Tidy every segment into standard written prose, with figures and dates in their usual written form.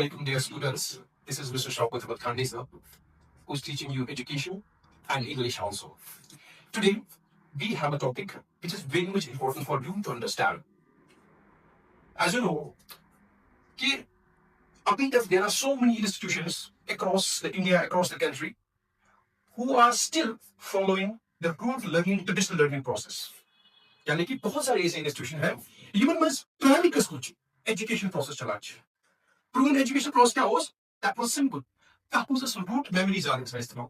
Assalamualaikum, dear students. This is Mr. Shaukat Khandi sir, who's teaching you education and English also. Today, we have a topic which is very much important for you to understand. As you know, कि अभी तक there are so many institutions across the India, across the country, who are still following the rote learning, traditional learning process. यानी कि बहुत सारे ऐसे institution है even बस प्राइमरी का स्कूल एजुकेशन प्रोसेस चला proven education process क्या was? That was simple. That was just rote memories आने का इस्तेमाल.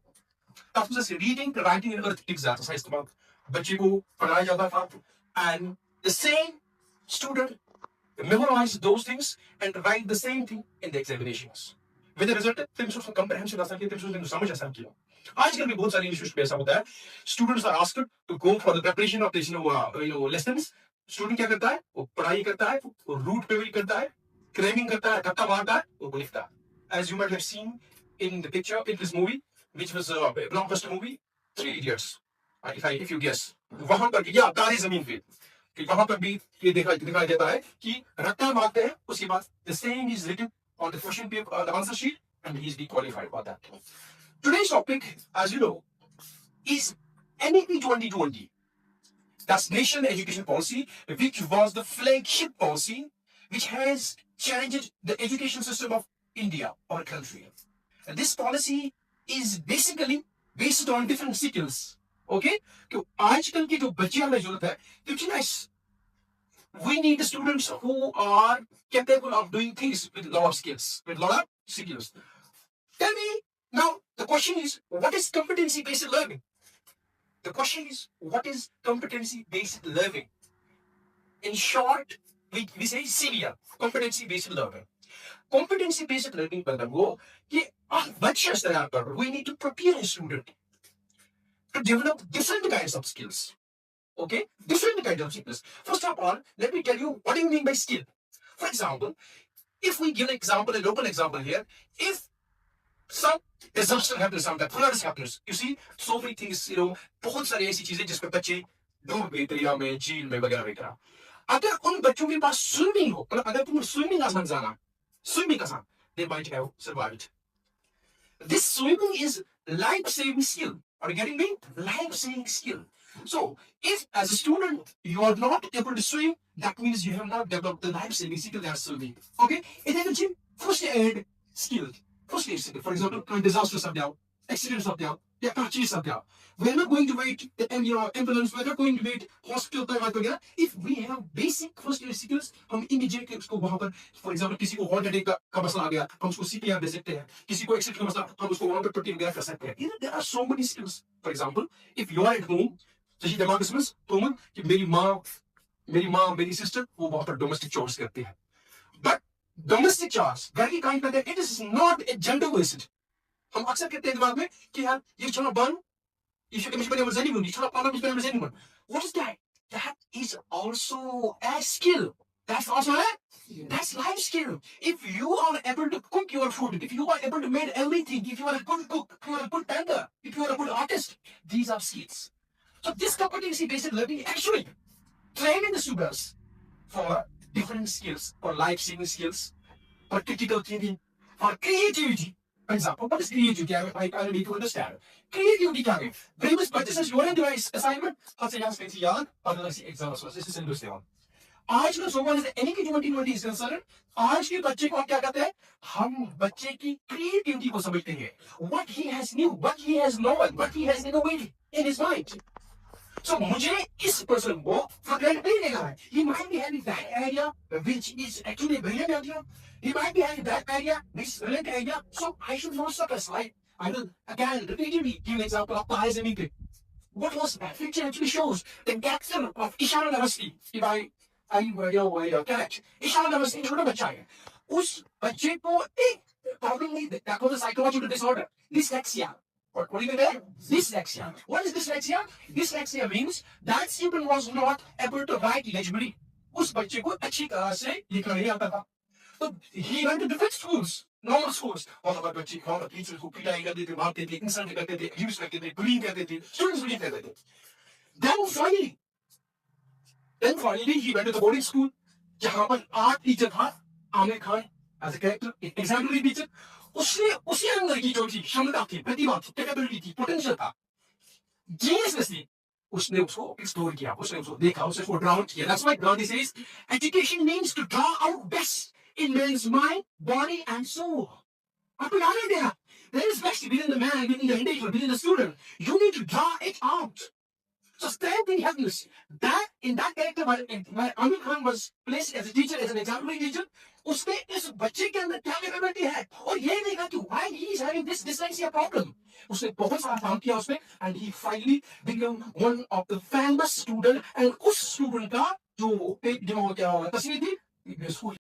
That was just reading, writing and arithmetic ज़्यादा सा इस्तेमाल. बच्चे को पढ़ाया जाता था and the same student memorize those things and write the same thing in the examinations. With the result, फिर उसको comprehension आसान किया, फिर उसको समझ आसान किया. आजकल भी बहुत सारे इंस्टीट्यूट में ऐसा होता है. Students are asked to go for the preparation of this, lessons. Student क्या करता है? वो पढ़ाई करता है, वो root memory करता है, cramming करता है, धक्का मारता है, वो लिखता है. As you might have seen in the picture in this movie, which was a blockbuster movie, Three Idiots. If you guess, वहाँ पर या तारे ज़मीन पे कि वहाँ पर भी ये दिखाई देता है कि रट्टा मारते हैं उसके बाद the same is written on the question paper, the answer sheet, and he is qualified for that. Today's topic, as you know, is NEP 2020. That's National Education Policy, which was the flagship policy which has changed the education system of India, our country. And this policy is basically based on different skills. Okay? तो आजकल की जो बच्चियों में जरूरत है, क्योंकि ना we need students who are capable of doing things with a lot of skills, Tell me now. The question is, what is competency-based learning? The question is, what is competency-based learning? In short, we say CBL, competency-based learning. Competency-based learning मतलब वो कि बच्चे तैयार कर, we need to prepare a student to develop different kinds of skills. Okay, different kinds of skills. First of all, let me tell you what do you mean by skill. For example, if we give an example, a local example here, if some disaster happens, some floods happens, you see, so many things, बहुत सारी ऐसी चीजें जिसमें बच्चे डूब गए दरिया में, झील में वगैरह वगैरह. अगर उन बच्चों के पास स्विमिंग हो, मतलब अगर तुम्हें स्विमिंग आसान जाना, swimming आसान, they might have survived. This swimming is life-saving skill. Are you getting me? Life-saving skill. So, if as a student you are not able to swim, that means you have not developed the life-saving skill that swimming. Okay? And then the first aid skill. First aid skill. For example, when disasters are down, accidents are down, purchases are down. We're not going to wait the ambulance, we're not going to wait hospital time. If we have basic first aid skills, हम immediately उसको वहाँ पर, for example, किसी को heart attack का मसला आ गया, हम उसको CPR दे सकते हैं. किसी को accident का मसला, हम उसको वहाँ पर पट्टी वगैरह कर सकते हैं. There are so many skills. For example, if you are at home, जैसे दिमाग में समझ तुम कि मेरी माँ, मेरी sister वो वहाँ पर domestic chores करती है. But domestic chores, घर की काम करते हैं, it is not a gender based. हम अक्सर कहते हैं दिमाग में कि यार ये चलो बन what is that? That is also a skill. That's also that's life skill. If you are able to cook your food, if you are able to make everything, if you are a good cook, if you are a good painter, if you are a good artist, these are skills. So this competency-based learning actually training the students for different skills, for life-saving skills, for critical thinking, for creativity. For example, what is creativity? I need to understand. Creativity क्या है? Very much, but this is your assignment. Let's say यहाँ से याद, और let's say exam was this is interesting one. आज का सोमवार is any की 2020 is concerned. आज के बच्चे को क्या कहते हैं? हम बच्चे की creativity को समझते हैं. What he has new, what he has known, what he has innovated in his mind. So मुझे इस person को for granted नहीं लेना है. He might be having that idea which is actually a brilliant idea. He might be having that idea which is a brilliant idea. So I should not suppress, right? I will again repeatedly give an example of Tahir Zameen. What was that? Picture actually shows the captain of Ishana University. If I correct. Ishana University छोटा बच्चा है. उस बच्चे को एक problem नहीं that was a psychological disorder. Dyslexia. What do you mean? Dyslexia. What is dyslexia? Dyslexia means that student was not able to write legibly. उस बच्चे को अच्छी तरह से लिखना नहीं आता था. So he went to different schools, normal schools. और हमारे बच्चे हमारे टीचर को पिटाई करते थे, मारते थे, इंसल्ट करते थे, abuse करते थे, bullying करते थे, students bullying करते थे. Then finally he went to the boarding school. जहाँ पर 8 टीचर था, Aamir Khan as a character, एक एग्जाम्पलरी टीचर, उसने उसी अंदर की जो थी क्षमता थी, प्रतिभा थी, कैपेबिलिटी थी, पोटेंशियल था, जीनियसनेस थी, उसने उसको एक्सप्लोर किया, उसने उसको देखा, उसने उसको ड्रा किया. That's why Gandhi says education means to draw out best in man's mind, body and soul. आपको याद है क्या? There is best within the man, within the individual, within the student. You need to draw it out. So same thing happens. That in that character, where Amir Khan was placed as a teacher, as an exemplary teacher, उसने इस बच्चे के अंदर क्या capability है और ये देखा कि why he is having this dyslexia problem. उसने बहुत सारा काम किया उसमें and he finally became one of the famous student. And उस स्टूडेंट का जो तस्वीर थी,